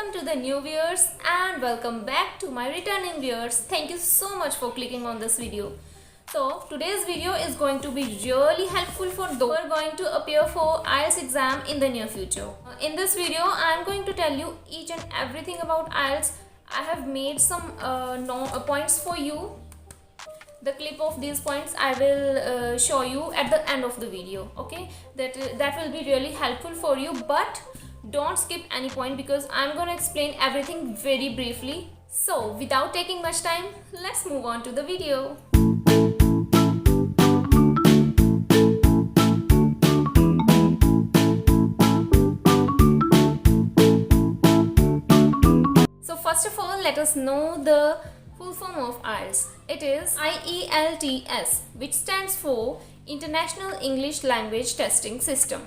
welcome to the new viewers and welcome back to my returning viewers. Thank you so much for clicking on this video. So today's video is going to be really helpful for those who are going to appear for IELTS exam in the near future. In this video I am going to tell you each and everything about IELTS. I have made some points for you. The clip of these points I will show you at the end of the video. Okay, that will be really helpful for you, but don't skip any point because I'm going to explain everything very briefly. So without taking much time, let's move on to the video. So first of all, let us know the full form of IELTS. It is IELTS, which stands for International English Language Testing System.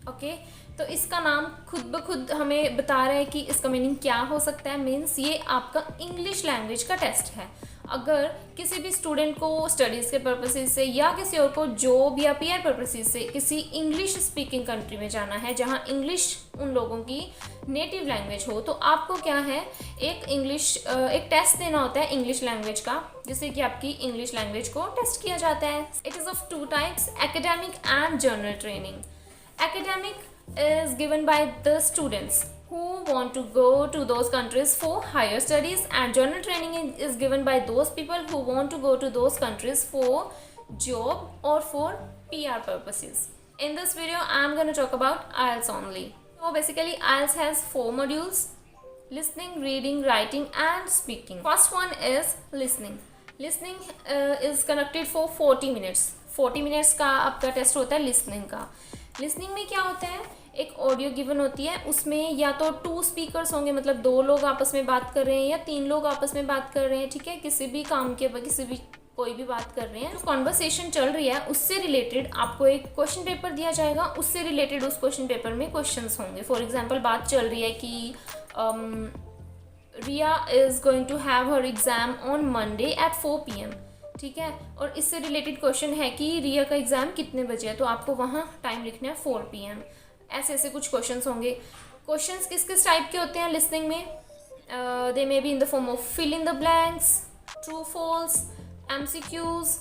Okay, तो इसका नाम खुद ब खुद हमें बता रहा है कि इसका मीनिंग क्या हो सकता है. मीन्स ये आपका इंग्लिश लैंग्वेज का टेस्ट है. अगर किसी भी स्टूडेंट को स्टडीज़ के पर्पसेस से या किसी और को जॉब या पीआर पर्पसेस से किसी इंग्लिश स्पीकिंग कंट्री में जाना है जहां इंग्लिश उन लोगों की नेटिव लैंग्वेज हो, तो आपको क्या है, एक टेस्ट देना होता है इंग्लिश लैंग्वेज का, जिससे कि आपकी इंग्लिश लैंग्वेज को टेस्ट किया जाता है. It is of two types, academic and general training. Academic is given by the students who want to go to those countries for higher studies, and general training is given by those people who want to go to those countries for job or for PR purposes. In this video I am going to talk about IELTS only. So basically IELTS has 4 modules: listening, reading, writing and speaking. First one is listening. Listening is conducted for 40 minutes. 40 minutes का आपका test होता है listening का. Listening में क्या होता है, एक ऑडियो गिवन होती है, उसमें या तो 2 स्पीकर्स होंगे, मतलब 2 लोग आपस में बात कर रहे हैं या 3 लोग आपस में बात कर रहे हैं. ठीक है, किसी भी काम के किसी भी कोई भी बात कर रहे हैं, जो कॉन्वर्सेशन चल रही है उससे रिलेटेड आपको एक क्वेश्चन पेपर दिया जाएगा. उससे रिलेटेड उस क्वेश्चन पेपर में क्वेश्चंस होंगे. फॉर एग्जांपल बात चल रही है कि Riya is going to have her exam on Monday at 4 PM. ठीक है, और इससे रिलेटेड क्वेश्चन है कि रिया का एग्ज़ाम कितने बजे है, तो आपको वहाँ टाइम लिखना है 4 PM. ऐसे ऐसे कुछ क्वेश्चंस होंगे. क्वेश्चंस किस किस टाइप के होते हैं लिसनिंग में? They may be in the form of fill in the blanks, true false, MCQs,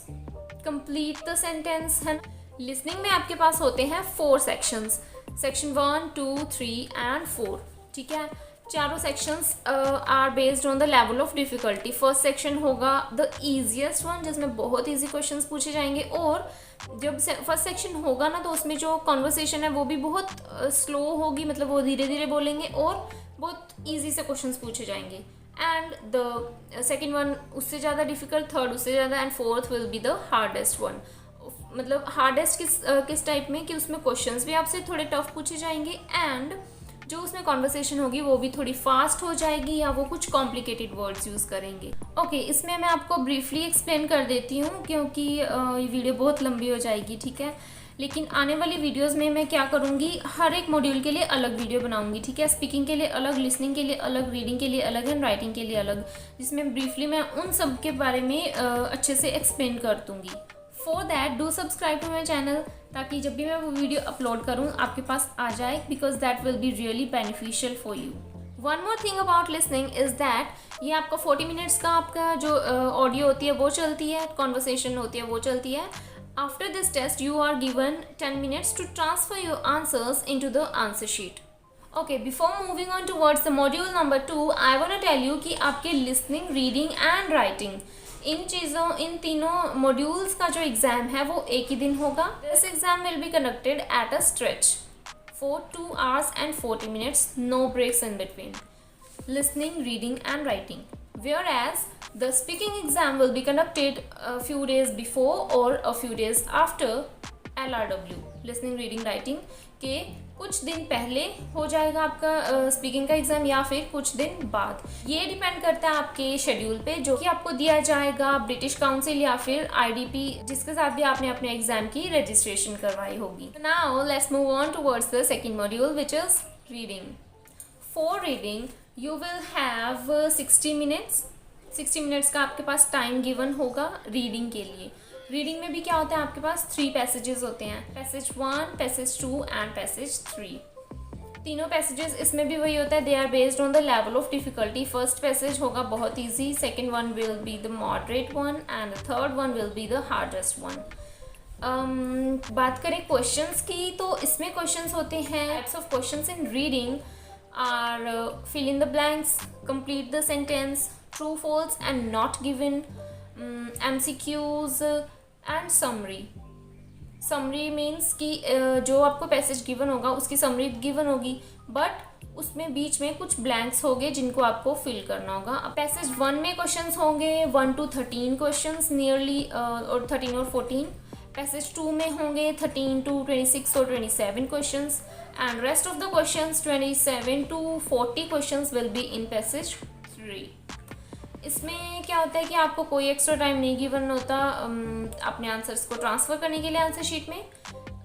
complete the sentence. है ना. लिसनिंग में आपके पास होते हैं 4 सेक्शंस, सेक्शन 1, 2, 3 एंड 4. ठीक है, चारों sections are based on the level of difficulty. First section होगा द ईजीएस्ट वन, जिसमें बहुत ईजी क्वेश्चंस पूछे जाएंगे, और जब फर्स्ट सेक्शन होगा ना तो उसमें जो कॉन्वर्सेशन है वो भी बहुत स्लो होगी, मतलब वो धीरे धीरे बोलेंगे और बहुत ईजी से क्वेश्चंस पूछे जाएंगे. एंड द सेकेंड वन उससे ज़्यादा डिफ़िकल्ट, थर्ड उससे ज़्यादा, and fourth will be the hardest one. मतलब हार्डेस्ट किस टाइप में कि उसमें क्वेश्चंस भी आपसे थोड़े टफ पूछे जाएंगे एंड जो उसमें कॉन्वर्सेशन होगी वो भी थोड़ी फास्ट हो जाएगी या वो कुछ कॉम्प्लिकेटेड वर्ड्स यूज़ करेंगे. ओके, इसमें मैं आपको ब्रीफली एक्सप्लेन कर देती हूँ क्योंकि ये वीडियो बहुत लंबी हो जाएगी. ठीक है, लेकिन आने वाली वीडियोस में मैं क्या करूँगी, हर एक मॉड्यूल के लिए अलग वीडियो बनाऊँगी. ठीक है, स्पीकिंग के लिए अलग, लिसनिंग के लिए अलग, रीडिंग के लिए अलग एंड राइटिंग के लिए अलग, जिसमें ब्रीफली मैं उन सब के बारे में अच्छे से एक्सप्लेन कर दूँगी. For that do subscribe to my channel, ताकि जब भी मैं वो वीडियो अपलोड करूँ आपके पास आ जाए, because that will be really beneficial for you. One more thing about listening is that ये आपका 40 मिनट्स का आपका जो ऑडियो होती है वो चलती है, कॉन्वर्सेशन होती है वो चलती है. After this test you are given 10 minutes to transfer your answers into the answer sheet. Okay, before moving on towards the module number 2, I want to tell you कि आपके लिसनिंग, रीडिंग एंड राइटिंग, इन तीनों modules का जो exam है वो एक ही दिन होगा. This exam will be conducted at a stretch for 2 hours and 40 minutes, no breaks in between. Listening, reading and writing. Whereas the speaking exam will be conducted a few days before or a few days after LRW, listening, reading, writing के कुछ दिन पहले हो जाएगा आपका speaking का exam या फिर कुछ दिन बाद. ये डिपेंड करता है आपके शेड्यूल पे जो कि आपको दिया जाएगा ब्रिटिश काउंसिल या फिर IDP, जिसके साथ भी आपने अपने एग्ज़ाम की रजिस्ट्रेशन करवाई होगी. Now let's move on towards the second module which is reading. For reading you will have 60 minutes. 60 minutes का आपके पास टाइम गिवन होगा रीडिंग के लिए. रीडिंग में भी क्या होता है, आपके पास 3 पैसेजेस होते हैं, पैसेज 1, पैसेज 2 एंड पैसेज 3. तीनों पैसेजेस इसमें भी वही होता है, they are based on the level of difficulty. First passage होगा बहुत easy, second one will be the moderate one and the third one will be the hardest one. बात करें क्वेश्चंस की, तो इसमें क्वेश्चंस होते हैं, types of questions in reading are fill in the blanks, complete the sentence, true false and not given, MCQs and summary. Summary means कि जो आपको पैसेज गिवन होगा उसकी समरी गिवन होगी, बट उसमें बीच में कुछ ब्लैंक्स होंगे जिनको आपको फिल करना होगा। पैसेज 1 में क्वेश्चंस होंगे 1 to 13 क्वेश्चंस नियरली, और 13 और 14। पैसेज 2 में होंगे 13 to 26 और 27 questions, and rest of the questions 27 to 40 questions will be in passage 3। इसमें क्या होता है कि आपको कोई एक्स्ट्रा टाइम नहीं गिवन होता अपने आंसर्स को ट्रांसफ़र करने के लिए आंसर शीट में।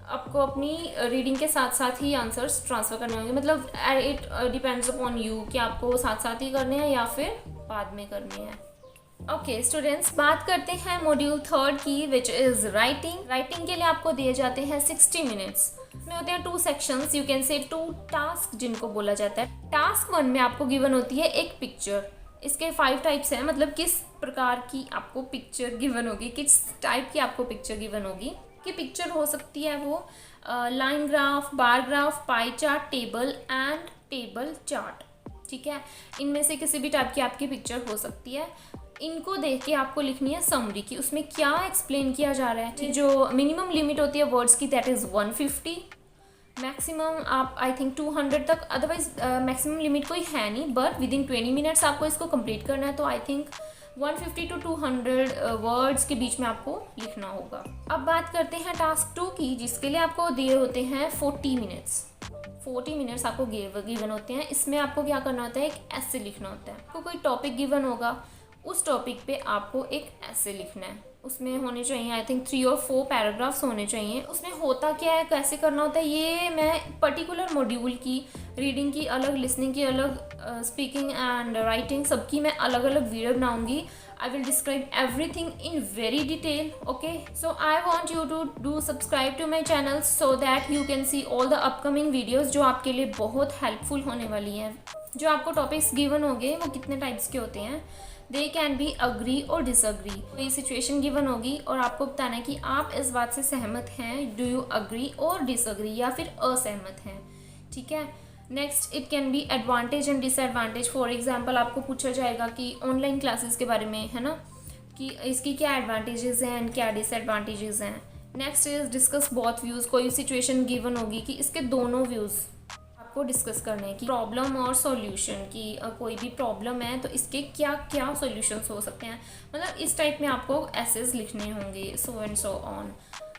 आपको अपनी रीडिंग के साथ साथ ही आंसर्स ट्रांसफ़र करने होंगे, मतलब इट डिपेंड्स अपॉन यू कि आपको साथ साथ ही करने हैं या फिर बाद में करने हैं। ओके स्टूडेंट्स, बात करते हैं मॉड्यूल 3 की, विच इज़ राइटिंग। राइटिंग के लिए आपको दिए जाते हैं 60 मिनट्स। इसमें होते हैं 2 sections, you can say 2 task जिनको बोला जाता है। टास्क 1 में आपको गिवन होती है एक पिक्चर। इसके 5 टाइप्स हैं, मतलब किस प्रकार की आपको पिक्चर गिवन होगी, किस टाइप की आपको पिक्चर गिवन होगी। कि पिक्चर हो सकती है वो line graph, bar graph, pie chart, table and table chart, ठीक है। इनमें से किसी भी टाइप की आपकी पिक्चर हो सकती है। इनको देख के आपको लिखनी है समरी की, उसमें क्या एक्सप्लेन किया जा रहा है। ठीक, जो मिनिमम लिमिट होती है वर्ड्स की दैट इज़ 150, मैक्सिमम आप आई थिंक 200 तक, अदरवाइज मैक्सिमम लिमिट कोई है नहीं, बट विद इन 20 मिनट्स आपको इसको कंप्लीट करना है। तो आई थिंक 150 to 200 वर्ड्स के बीच में आपको लिखना होगा। अब बात करते हैं टास्क 2 की, जिसके लिए आपको दिए होते हैं 40 मिनट्स। 40 मिनट्स आपको गिवन होते हैं। इसमें आपको क्या करना होता है, एक ऐसे लिखना होता है। आपको कोई टॉपिक गिवन होगा, उस टॉपिक पे आपको एक ऐसे लिखना है। उसमें होने चाहिए आई थिंक 3 और 4 पैराग्राफ्स होने चाहिए। उसमें होता क्या है, कैसे करना होता है, ये मैं पर्टिकुलर मॉड्यूल की रीडिंग की अलग, लिसनिंग की अलग, स्पीकिंग एंड राइटिंग सबकी मैं अलग अलग वीडियो बनाऊंगी। I will describe everything in very detail, okay? So I want you to do subscribe to my channel so that you can see all the upcoming videos जो आपके लिए बहुत helpful होने वाली हैं। जो आपको टॉपिक्स गिवन होंगे वो कितने टाइप्स के होते हैं, दे कैन बी अग्री और डिसअग्री। कोई सिचुएशन गिवन होगी और आपको बताना है कि आप इस बात से सहमत हैं, डू यू अग्री और डिसअग्री, या फिर असहमत हैं, ठीक है। Next it can be advantage and disadvantage. For example आपको पूछा जाएगा कि ऑनलाइन क्लासेस के बारे में, है ना, कि इसकी क्या एडवांटेजेस हैं एंड क्या डिसएडवांटेजेस हैं। Next is discuss both views. कोई सिचुएशन गिवन होगी कि इसके दोनों व्यूज़ आपको डिस्कस करने हैं, कि प्रॉब्लम और सॉल्यूशन, कि कोई भी प्रॉब्लम है तो इसके क्या क्या सॉल्यूशंस हो सकते हैं। मतलब इस टाइप में आपको एसेस लिखने होंगे, सो एंड सो ऑन।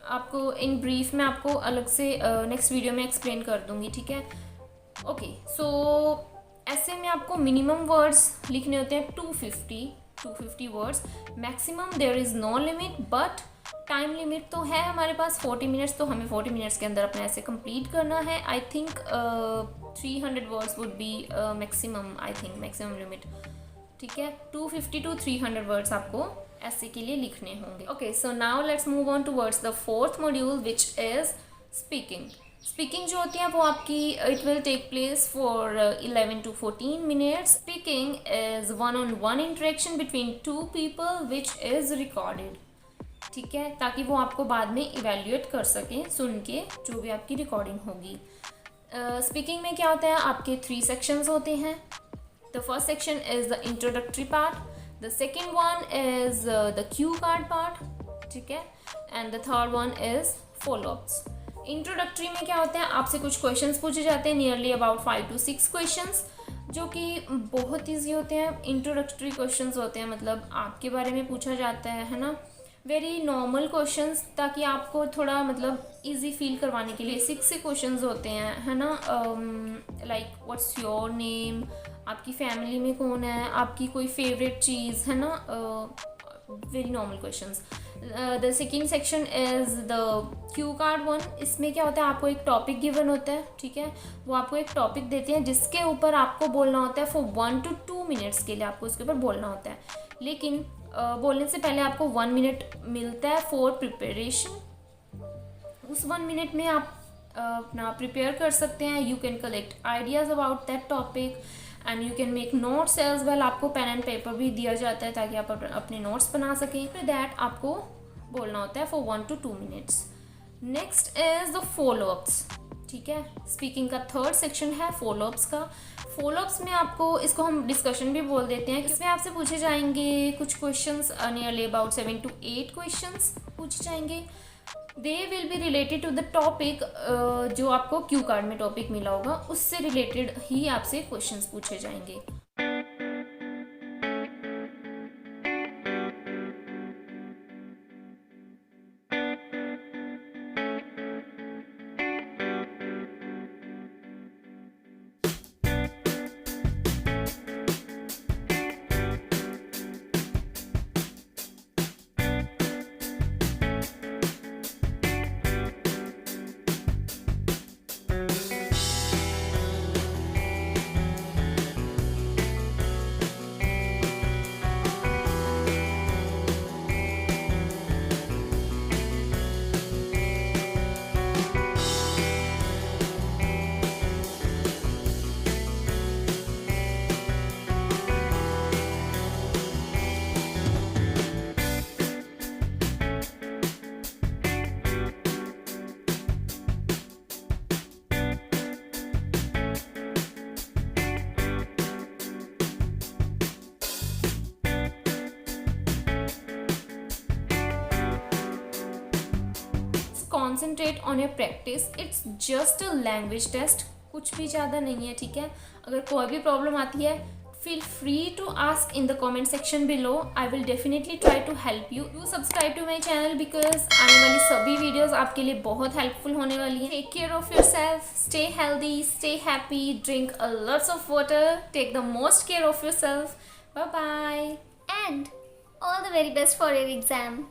आपको इन ब्रीफ में आपको अलग से नेक्स्ट वीडियो में एक्सप्लेन कर दूँगी, ठीक है। ओके, सो ऐसे में आपको मिनिमम वर्ड्स लिखने होते हैं 250 words. Maximum there is no limit, but time limit तो है हमारे पास 40 मिनट्स, तो हमें 40 मिनट्स के अंदर अपने ऐसे कंप्लीट करना है। I think 300 words would be maximum, I think maximum limit, ठीक है। 250 to 300 वर्ड्स आपको ऐसे के लिए लिखने होंगे। Okay, so now let's move on towards the 4th module which is speaking. Speaking जो होती है वो आपकी it will take place for 11 to 14 minutes. Speaking is 1-on-1 interaction between 2 people which is recorded, ठीक है, ताकि वो आपको बाद में इवेल्युएट कर सकें सुन के जो भी आपकी रिकॉर्डिंग होगी। स्पीकिंग में क्या होता है, आपके 3 सेक्शंस होते हैं। The first section is the introductory part, the second one is the Q card part, ठीक है, and the third one is follow-ups. Introductory में क्या होता है, आपसे कुछ क्वेश्चंस पूछे जाते हैं, नियरली अबाउट 5 to 6 क्वेश्चंस, जो कि बहुत ईजी होते हैं। इंट्रोडक्टरी क्वेश्चंस होते हैं, मतलब आपके बारे में पूछा जाता है ना, वेरी नॉर्मल क्वेश्चंस, ताकि आपको थोड़ा मतलब इजी फील करवाने के लिए। 6 से क्वेश्चंस होते हैं, है ना, लाइक व्हाट्स योर नेम, आपकी फैमिली में कौन है, आपकी कोई फेवरेट चीज़, है ना, very normal questions. The second section is the Q card one. इसमें क्या होता है, आपको एक टॉपिक गिवन होता है, ठीक है, वो आपको एक टॉपिक देते हैं जिसके ऊपर आपको बोलना होता है फॉर 1 to 2 मिनट्स के लिए आपको उसके ऊपर बोलना होता है। लेकिन बोलने से पहले आपको 1 मिनट मिलता है फॉर प्रिपरेशन। उस 1 मिनट में आप अपना प्रिपेयर कर सकते हैं. You can collect ideas about that topic and you can make notes as well. आपको पेन एंड पेपर भी दिया जाता है ताकि आप अपने नोट्स बना सकें. फिर दैट आपको बोलना होता है for 1 to 2 minutes. Next is the follow-ups. ठीक है, स्पीकिंग का थर्ड सेक्शन है फॉलोअप्स का. फॉलोअप्स में आपको, इसको हम डिस्कशन भी बोल देते हैं, इसमें आपसे पूछे जाएंगे कुछ questions, nearly about 7 to 8 questions पूछे जाएंगे. They will be related to the topic. जो आपको क्यू कार्ड में टॉपिक मिला होगा उससे रिलेटेड ही आपसे क्वेश्चंस पूछे जाएंगे. Concentrate on your practice. It's just a language test, कुछ भी ज़्यादा नहीं है. ठीक है, अगर कोई भी प्रॉब्लम आती है feel free to ask in the comment section below. I will definitely try to help you. Do subscribe to my channel because आने वाली सभी वीडियोज़ आपके लिए बहुत हेल्पफुल होने वाली है. Take care of yourself, stay healthy, stay happy, drink a lots of water, take the most care of yourself. Bye bye And all the very best for your exam.